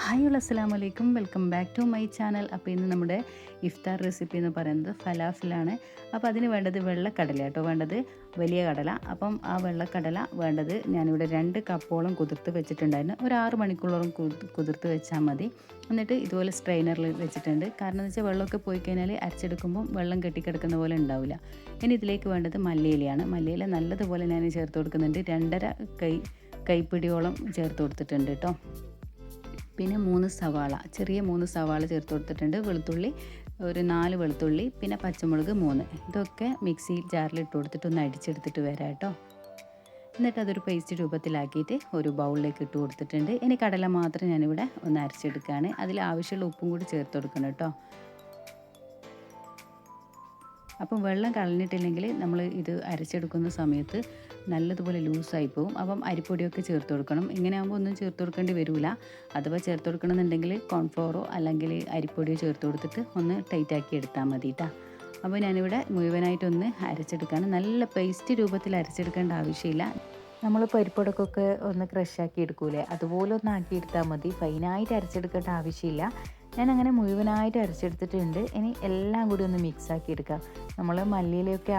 Hi അസ്സലാമു അലൈക്കും, welcome back to my channel. അപ്പോൾ ഇന്ന് നമ്മുടെ ഇഫ്താർ റെസിപ്പി എന്ന് പറയുന്നത് ഫലാഫിലാണ്. അപ്പോൾ അതിന് വേണ്ടത് വെള്ളക്കടല കേട്ടോ, വേണ്ടത് വലിയ കടല. അപ്പം ആ വെള്ളക്കടല വേണ്ടത് ഞാനിവിടെ 2 കപ്പോളം കുതിർത്ത് വെച്ചിട്ടുണ്ടായിരുന്നു. ഒരു 6 മണിക്കൂറോളം കുതിർത്ത് വെച്ചാൽ മതി. എന്നിട്ട് ഇതുപോലെ സ്ട്രെയിനറിൽ വെച്ചിട്ടുണ്ട്. കാരണം എന്ന് വെച്ചാൽ വെള്ളമൊക്കെ പോയി കഴിഞ്ഞാൽ അരച്ചെടുക്കുമ്പം വെള്ളം കെട്ടിക്കിടക്കുന്ന പോലെ ഉണ്ടാവില്ല. ഇനി ഇതിലേക്ക് വേണ്ടത് മല്ലിയിലയാണ്. മല്ലിയില നല്ലതുപോലെ ഞാൻ ചേർത്ത് കൊടുക്കുന്നുണ്ട്. 2.5 കൈപ്പിടിയോളം ചേർത്ത് കൊടുത്തിട്ടുണ്ട് കേട്ടോ. പിന്നെ 3 സവാള, ചെറിയ 3 സവാള ചേർത്ത് കൊടുത്തിട്ടുണ്ട്. വെളുത്തുള്ളി ഒരു 4 വെളുത്തുള്ളി, പിന്നെ പച്ചമുളക് 3. ഇതൊക്കെ മിക്സി ജാറിൽ ഇട്ട് കൊടുത്തിട്ട് ഒന്ന് അടിച്ചെടുത്തിട്ട് വരാം കേട്ടോ. എന്നിട്ട് അതൊരു പേസ്റ്റ് രൂപത്തിലാക്കിയിട്ട് ഒരു ബൗളിലേക്ക് ഇട്ട് കൊടുത്തിട്ടുണ്ട്. ഇനി കടല മാത്രം ഞാനിവിടെ ഒന്ന് അരച്ചെടുക്കുകയാണ്. അതിൽ ആവശ്യമുള്ള ഉപ്പും കൂടി ചേർത്ത് കൊടുക്കണം കേട്ടോ. അപ്പം വെള്ളം കളഞ്ഞിട്ടില്ലെങ്കിൽ നമ്മൾ ഇത് അരച്ചെടുക്കുന്ന സമയത്ത് നല്ലതുപോലെ ലൂസായി പോകും. അപ്പം അരിപ്പൊടിയൊക്കെ ചേർത്ത് കൊടുക്കണം. ഇങ്ങനെ ആകുമ്പോൾ ഒന്നും ചേർത്ത് കൊടുക്കേണ്ടി വരില്ല. അഥവാ ചേർത്ത് കൊടുക്കണമെന്നുണ്ടെങ്കിൽ കോൺഫ്ലോറോ അല്ലെങ്കിൽ അരിപ്പൊടിയോ ചേർത്ത് കൊടുത്തിട്ട് ഒന്ന് ടൈറ്റാക്കി എടുത്താൽ മതി കേട്ടോ. അപ്പോൾ ഞാനിവിടെ മുഴുവനായിട്ടൊന്ന് അരച്ചെടുക്കുകയാണ്. നല്ല പേസ്റ്റ് രൂപത്തിൽ അരച്ചെടുക്കേണ്ട ആവശ്യമില്ല. നമ്മൾ പരിപ്പടക്കൊക്കെ ഒന്ന് ക്രഷാക്കി എടുക്കൂലേ, അതുപോലെ ഒന്ന് ആക്കിയെടുത്താൽ മതി. ഫൈനായിട്ട് അരച്ചെടുക്കേണ്ട ആവശ്യമില്ല. ഞാൻ അങ്ങനെ മുഴുവനായിട്ട് അരച്ചെടുത്തിട്ടുണ്ട്. ഇനി എല്ലാം കൂടി ഒന്ന് മിക്സാക്കി എടുക്കാം. നമ്മൾ മല്ലിയിലൊക്കെ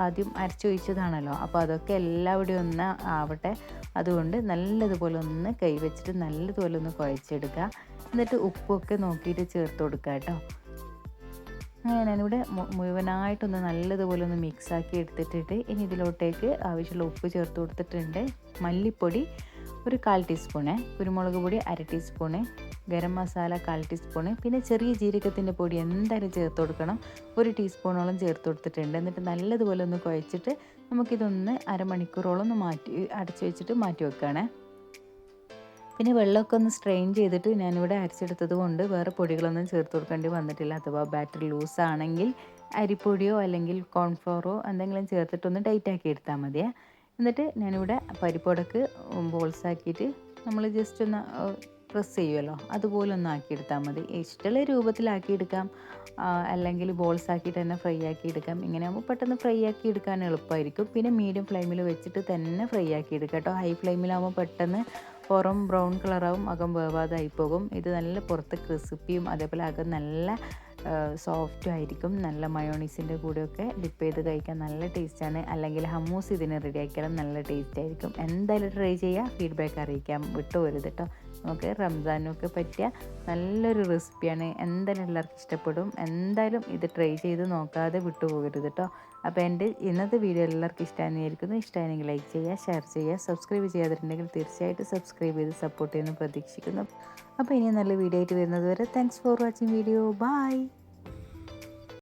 ആദ്യം അരച്ചൊഴിച്ചതാണല്ലോ, അപ്പോൾ അതൊക്കെ എല്ലാവിടെയും ഒന്ന് ആവട്ടെ. അതുകൊണ്ട് നല്ലതുപോലെ ഒന്ന് കൈ വെച്ചിട്ട് നല്ലതുപോലെ ഒന്ന് കുഴച്ചെടുക്കുക. എന്നിട്ട് ഉപ്പൊക്കെ നോക്കിയിട്ട് ചേർത്ത് കൊടുക്കുക കേട്ടോ. അങ്ങനെ ഞാനിവിടെ മുഴുവനായിട്ടൊന്ന് നല്ലതുപോലെ ഒന്ന് മിക്സാക്കി എടുത്തിട്ടിട്ട് ഇനി ഇതിലോട്ടേക്ക് ആവശ്യമുള്ള ഉപ്പ് ചേർത്ത് കൊടുത്തിട്ടുണ്ട്. മല്ലിപ്പൊടി ഒരു 1/4 ടീസ്പൂണ്, കുരുമുളക് പൊടി 1/2 ടീസ്പൂണ്, ഗരം മസാല 1/4 ടീസ്പൂണ്, പിന്നെ ചെറിയ ജീരകത്തിൻ്റെ പൊടി എന്തായാലും ചേർത്ത് കൊടുക്കണം. 1 ടീസ്പൂണോളം ചേർത്ത് കൊടുത്തിട്ടുണ്ട്. എന്നിട്ട് നല്ലതുപോലെ ഒന്ന് കുഴച്ചിട്ട് നമുക്കിതൊന്ന് അരമണിക്കൂറോളം ഒന്ന് അടച്ചു വെച്ചിട്ട് മാറ്റി വെക്കുകയാണേ. പിന്നെ വെള്ളമൊക്കെ ഒന്ന് സ്ട്രെയിൻ ചെയ്തിട്ട് ഞാനിവിടെ അരച്ചെടുത്തത് കൊണ്ട് വേറെ പൊടികളൊന്നും ചേർത്ത് കൊടുക്കേണ്ടി വന്നിട്ടില്ല. അഥവാ ബാറ്റർ ലൂസാണെങ്കിൽ അരിപ്പൊടിയോ അല്ലെങ്കിൽ കോൺഫ്ലോറോ എന്തെങ്കിലും ചേർത്തിട്ടൊന്ന് ടൈറ്റാക്കി എടുത്താൽ മതിയേ. എന്നിട്ട് ഞാനിവിടെ പരിപ്പുവടക്ക് ബോൾസാക്കിയിട്ട് നമ്മൾ ജസ്റ്റ് ഒന്ന് പ്രസ് ചെയ്യുമല്ലോ, അതുപോലെ ഒന്ന് ആക്കിയെടുത്താൽ മതി. ഇഷ്ടമുള്ള രൂപത്തിലാക്കിയെടുക്കാം, അല്ലെങ്കിൽ ബോൾസ് ആക്കിയിട്ട് തന്നെ ഫ്രൈ ആക്കി എടുക്കാം. ഇങ്ങനെ ആകുമ്പോൾ പെട്ടെന്ന് ഫ്രൈ ആക്കി എടുക്കാൻ എളുപ്പമായിരിക്കും. പിന്നെ മീഡിയം ഫ്ലെയിമിൽ വെച്ചിട്ട് തന്നെ ഫ്രൈ ആക്കി എടുക്കാം കേട്ടോ. ഹൈ ഫ്ലെയിമിലാകുമ്പോൾ പെട്ടെന്ന് പുറം ബ്രൗൺ കളറാവും, അകം വേവാതായി പോകും. ഇത് നല്ല പുറത്ത് ക്രിസ്പിയും അതേപോലെ അകം നല്ല സോഫ്റ്റും ആയിരിക്കും. നല്ല മയോണീസിൻ്റെ കൂടെയൊക്കെ ഡിപ്പ് ചെയ്ത് കഴിക്കാൻ നല്ല ടേസ്റ്റാണ്. അല്ലെങ്കിൽ ഹമ്മൂസ് ഇതിന് റെഡിയാക്കിയാലും നല്ല ടേസ്റ്റ് ആയിരിക്കും. എന്തായാലും ട്രൈ ചെയ്യുക, ഫീഡ്ബാക്ക് അറിയിക്കാം, വിട്ടുപോരുത് കേട്ടോ. നമുക്ക് റംസാനൊക്കെ പറ്റിയ നല്ലൊരു റെസിപ്പിയാണ്. എന്തായാലും എല്ലാവർക്കും ഇഷ്ടപ്പെടും. എന്തായാലും ഇത് ട്രൈ ചെയ്ത് നോക്കാതെ വിട്ടുപോകരുത് കേട്ടോ. അപ്പോൾ എൻ്റെ ഇന്നത്തെ വീഡിയോ എല്ലാവർക്കും ഇഷ്ടമായിരിക്കുന്നു. ഇഷ്ടമായെങ്കിൽ ലൈക്ക് ചെയ്യുക, ഷെയർ ചെയ്യുക, സബ്സ്ക്രൈബ് ചെയ്യാതിട്ടുണ്ടെങ്കിൽ തീർച്ചയായിട്ടും സബ്സ്ക്രൈബ് ചെയ്ത് സപ്പോർട്ട് ചെയ്യുന്നു പ്രതീക്ഷിക്കുന്നു. അപ്പോൾ ഇനി നല്ല വീഡിയോ ആയിട്ട് വരുന്നത് വരെ thanks for watching video. By.